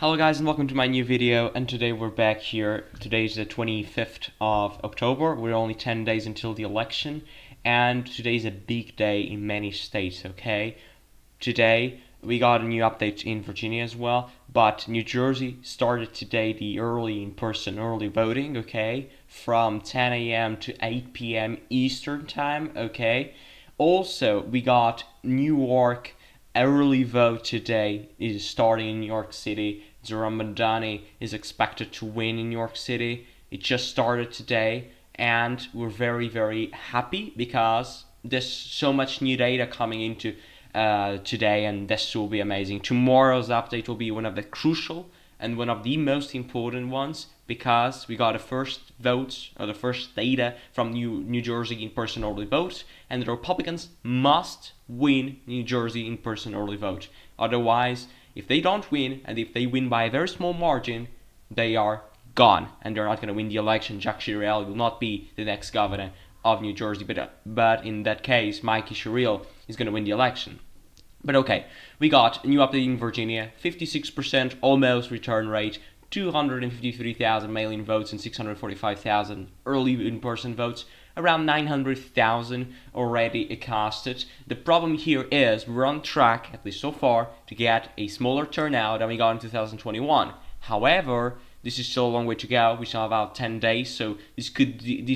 Hello guys and welcome to my new video, and today we're back here. Today is the 25th of October. We're only 10 days until the election, and today is a big day in many states, okay? Today we got a new update in Virginia as well, but New Jersey started today the in-person early voting, okay? From 10 a.m. to 8 p.m. Eastern time, okay? Also, we got New York early vote today is starting in New York City. Zoran Mandani is expected to win in New York City. It just started today, and we're very, very happy because there's so much new data coming into today, and this will be amazing. Tomorrow's update will be one of the crucial and one of the most important ones because we got the first votes or the first data from New Jersey in-person early vote, and the Republicans must win New Jersey in-person early vote. Otherwise, if they don't win, and if they win by a very small margin, they are gone, and they're not going to win the election. Jack Shirel will not be the next governor of New Jersey, but in that case, Mikey Shirel is going to win the election. But okay, we got a new update in Virginia, 56% almost return rate, 253,000 mail-in votes and 645,000 early in-person votes, around 900,000 already casted. The problem here is we're on track, at least so far, to get a smaller turnout than we got in 2021. However, this is still a long way to go. We still have about 10 days, so this could be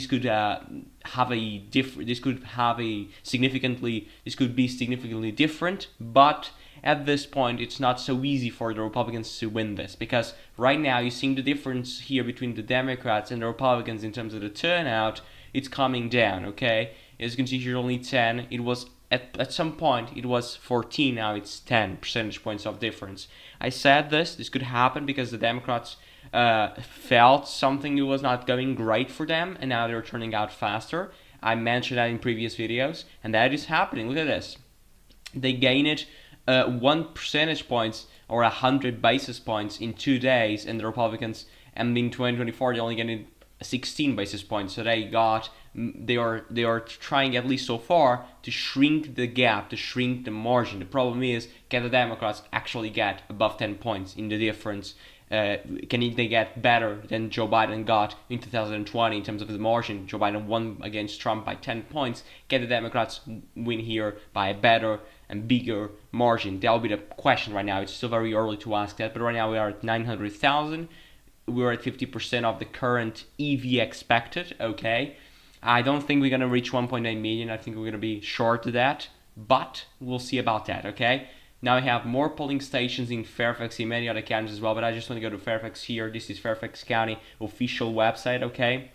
significantly different. But at this point, it's not so easy for the Republicans to win this, because right now you're seeing the difference here between the Democrats and the Republicans in terms of the turnout. It's coming down, okay? As you can see here, only 10. It was at some point it was 14. Now it's 10 percentage points of difference. I said this could happen because the Democrats felt something was not going great for them, and now they're turning out faster. I mentioned that in previous videos, and that is happening. Look at this. They gained 1 percentage points or 100 basis points in 2 days, and the Republicans, and in 2024 they only gained 16 basis points. So they are trying, at least so far, to shrink the gap, to shrink the margin. The problem is, can the Democrats actually get above 10 points in the difference? Can they get better than Joe Biden got in 2020 in terms of the margin? Joe Biden won against Trump by 10 points. Can the Democrats win here by a better and bigger margin? That'll be the question right now. It's still very early to ask that, but right now we are at 900,000. We're at 50% of the current EV expected, okay? I don't think we're going to reach 1.9 million. I think we're going to be short of that, but we'll see about that, okay? Now we have more polling stations in Fairfax, in many other counties as well, but I just want to go to Fairfax here. This is Fairfax County official website, okay?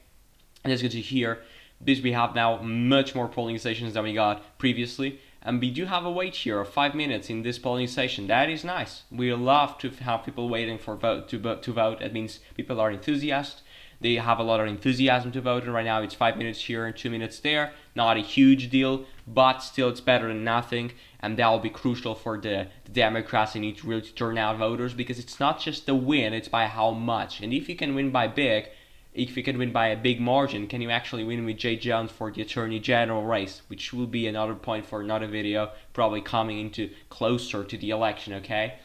And as you can see here, we have now much more polling stations than we got previously. And we do have a wait here of 5 minutes in this polling station. That is nice. We love to have people waiting for to vote. That means people are enthusiastic. They have a lot of enthusiasm to vote, and right now it's 5 minutes here and 2 minutes there. Not a huge deal, but still it's better than nothing, and that will be crucial for the Democrats. They need to really turn out voters, because it's not just the win, it's by how much. And if you can win by big, if you can win by a big margin, can you actually win with Jay Jones for the Attorney General race, which will be another point for another video, probably coming into closer to the election, okay?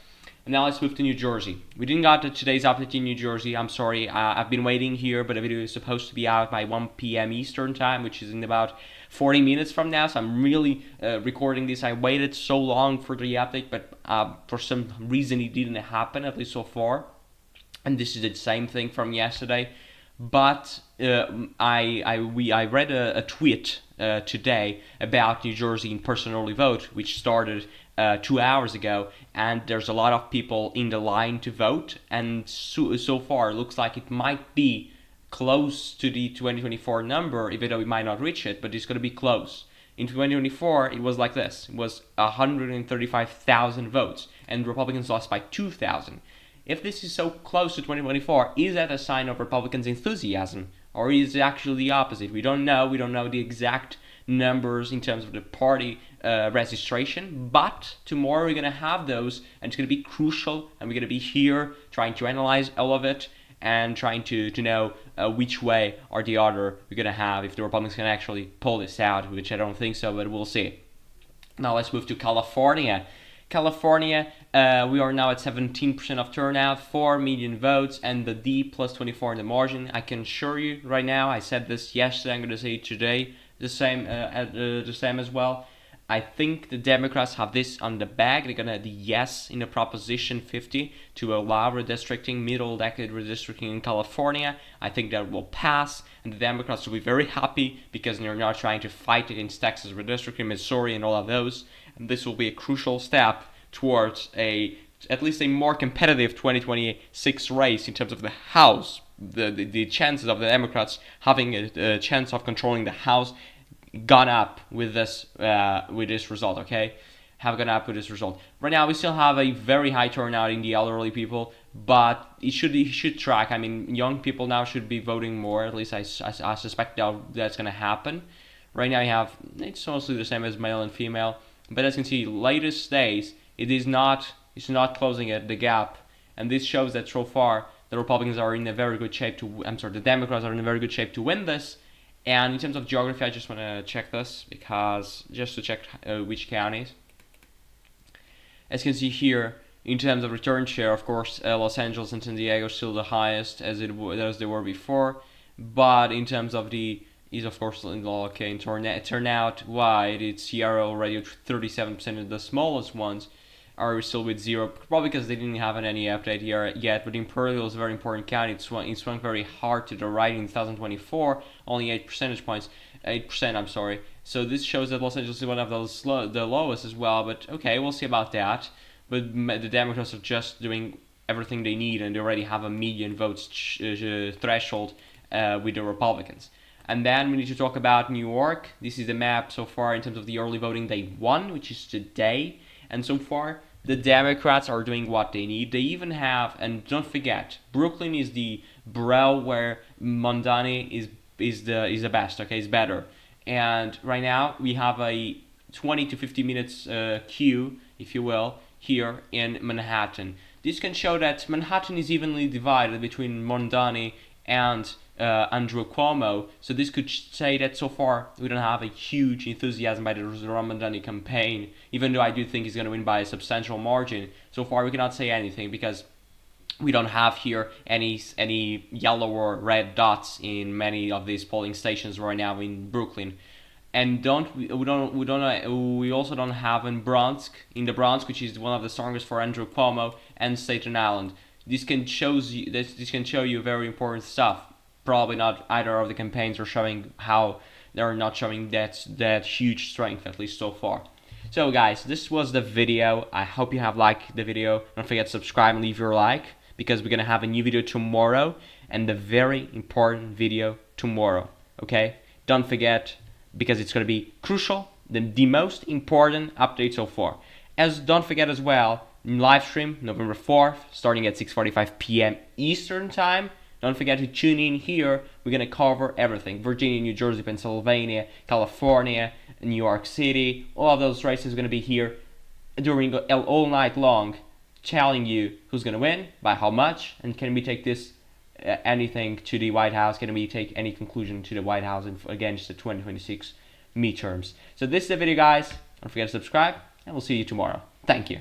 And now let's move to New Jersey. We didn't got today's update in New Jersey. I'm sorry, I've been waiting here, but the video is supposed to be out by 1 p.m. Eastern time, which is in about 40 minutes from now, so I'm really recording this. I waited so long for the update, but for some reason it didn't happen, at least so far. And this is the same thing from yesterday. But I read a tweet today about New Jersey in-person early vote, which started 2 hours ago, and there's a lot of people in the line to vote, and so far it looks like it might be close to the 2024 number, even though we might not reach it, but it's going to be close. In 2024, it was like this. It was 135,000 votes, and Republicans lost by 2,000. If this is so close to 2024, is that a sign of Republicans' enthusiasm? Or is it actually the opposite? We don't know. We don't know the exact numbers in terms of the party registration, but tomorrow we're going to have those, and it's going to be crucial, and we're going to be here trying to analyze all of it and trying to know which way or the other we're going to have, if the Republicans can actually pull this out, which I don't think so, but we'll see. Now let's move to California. California, we are now at 17% of turnout, 4 million votes, and the D plus 24 in the margin. I can assure you right now, I said this yesterday, I'm going to say it today, the same as well. I think the Democrats have this on the bag. They're going to the yes in the Proposition 50 to allow redistricting, middle decade redistricting in California. I think that will pass, and the Democrats will be very happy because they're not trying to fight against Texas redistricting, Missouri, and all of those. And this will be a crucial step towards at least a more competitive 2026 race in terms of the House. The chances of the Democrats having a chance of controlling the House gone up with this result, okay? Have gone up with this result. Right now, we still have a very high turnout in the elderly people, but it should track. I mean, young people now should be voting more. At least I suspect that's going to happen. Right now, it's mostly the same as male and female, but as you can see, latest days, it's not closing the gap, and this shows that so far the Republicans are in a very good shape the Democrats are in a very good shape to win this. And in terms of geography, I just want to check this just to check which counties. As you can see here, in terms of return share, of course, Los Angeles and San Diego are still the highest as they were before. But in terms of in turnout wide, it's Sierra already at 37%, of the smallest ones are still with 0, probably because they didn't have any update here yet. But Imperial is a very important county. It swung very hard to the right in 2024, only 8%, I'm sorry. So this shows that Los Angeles is one of the lowest as well, but okay, we'll see about that. But the Democrats are just doing everything they need, and they already have a million votes threshold with the Republicans. And then we need to talk about New York. This is the map so far in terms of the early voting day 1, which is today. And so far, the Democrats are doing what they need. They even have, and don't forget, Brooklyn is the borough where Mondani is the best. Okay, is better. And right now we have a 20 to 50 minutes queue, if you will, here in Manhattan. This can show that Manhattan is evenly divided between Mondani and Andrew Cuomo. So this could say that so far we don't have a huge enthusiasm by the Mondani campaign, even though I do think he's going to win by a substantial margin. So far we cannot say anything because we don't have here any yellow or red dots in many of these polling stations right now in Brooklyn. And we also don't have in the Bronx, which is one of the strongest for Andrew Cuomo, and Staten Island. This can show you very important stuff. Probably not either of the campaigns are showing how they're not showing that huge strength, at least so far. So guys, this was the video. I hope you have liked the video. Don't forget to subscribe and leave your like, because we're gonna have a new video tomorrow, and a very important video tomorrow. Okay? Don't forget, because it's gonna be crucial, the most important update so far. Don't forget as well, live stream November 4th, starting at 6:45 p.m. Eastern time. Don't forget to tune in here. We're going to cover everything. Virginia, New Jersey, Pennsylvania, California, New York City. All of those races are going to be here during all night long, telling you who's going to win, by how much, and can we take this anything to the White House? Can we take any conclusion to the White House against the 2026 midterms? So this is the video, guys. Don't forget to subscribe, and we'll see you tomorrow. Thank you.